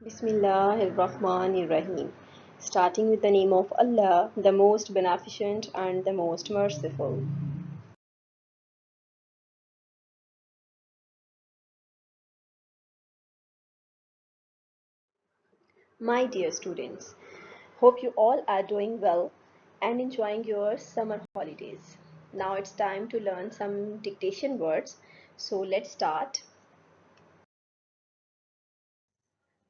Bismillahirrahmanirrahim. Starting with the name of Allah, the most beneficent and the most merciful. My dear students, hope you all are doing well and enjoying your summer holidays. Now it's time to learn some dictation words. So let's start.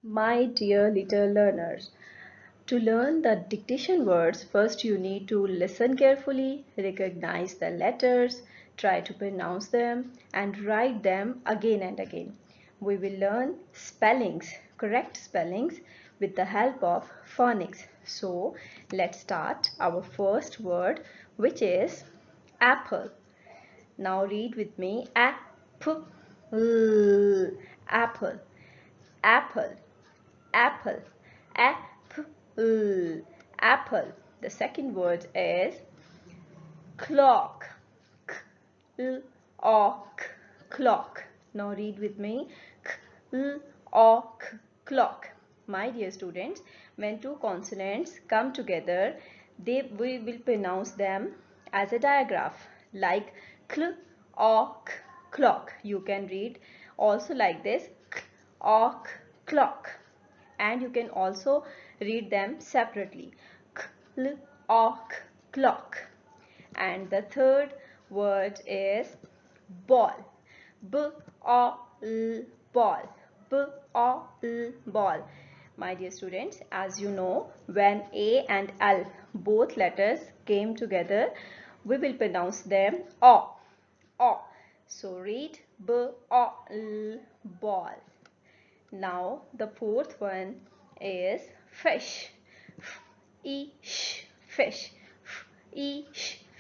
My dear little learners, to learn the dictation words, first you need to listen carefully, recognize the letters, try to pronounce them, and write them again and again. We will learn spellings, correct spellings, with the help of phonics. So, let's start our first word, which is apple. Now read with me, apple, apple, apple, apple, apple, apple. The second word is clock, clock, clock. Now read with me, clock, clock. My dear students, when two consonants come together, we will pronounce them as a digraph, like clock, clock. You can read also like this, clock, clock, and you can also read them separately, clock, clock. And the third word is ball, ball, ball. My dear students, as you know, when A and L both letters came together, we will pronounce them o, o. So read ball. Now the fourth one is fish, fish,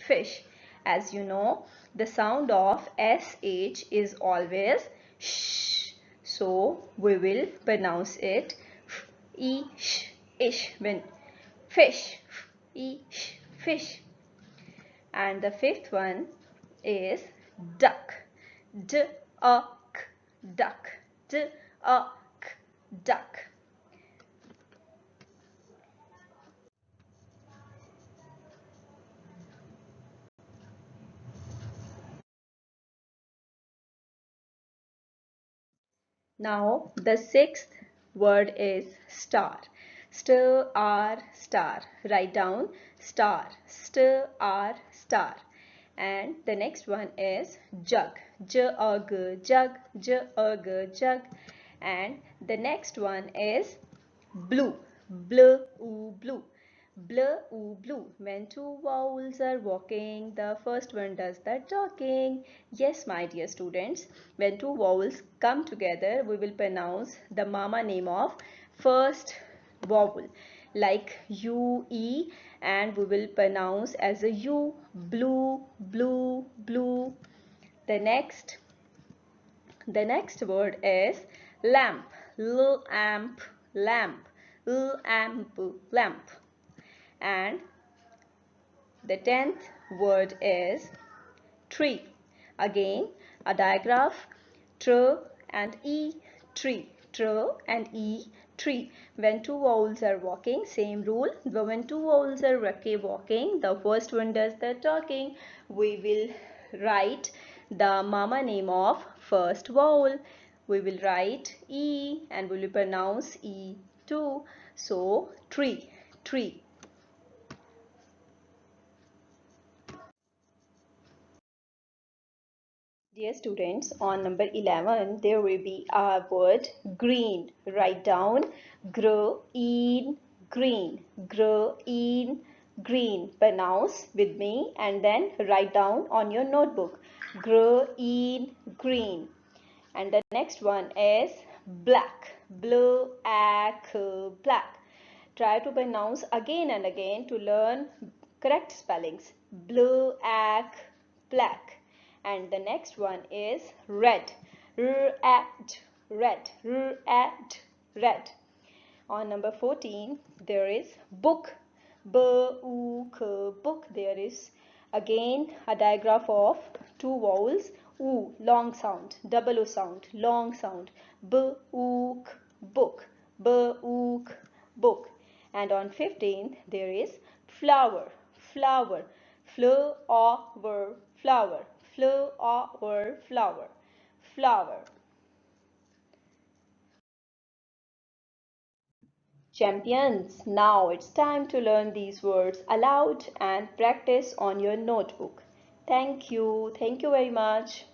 fish. As you know, the sound of sh is always sh, so we will pronounce it ish when fish, fish. And the fifth one is duck, duck, duck, duck, duck. Now the sixth word is star. Star, star. Write down star, star, star. And the next one is jug. Jug, jug, jug, jug. And the next one is blue. Blue, blue. Blue. When two vowels are walking, the first one does the talking. Yes, my dear students, when two vowels come together, we will pronounce the mama name of first vowel, like U, E, and we will pronounce as a U, blue, blue, blue. The next word is lamp, lamp, lamp, lamp, lamp. And the 10th word is tree. Again, a digraph, tr and e, tree, tr and e, tree. When two vowels are walking, same rule. But when two vowels are walking, the first one does the talking. We will write the mama name of first vowel. We will write e and we will pronounce e too. So, tree, tree. Dear students, on number 11, there will be a word green. Write down green, green, green, green. Pronounce with me and then write down on your notebook. Green, green. And the next one is black, black, black. Try to pronounce again and again to learn correct spellings. Black, black. And the next one is red, red, red, red, red. On number 14, there is book, book, book. There is again a digraph of two vowels, oo, long sound, double o sound, long sound, book, book, on 15th, there is flower, flower, flower, flower, flower, flower, flower. Champions, now it's time to learn these words aloud and practice on your notebook. Thank you very much.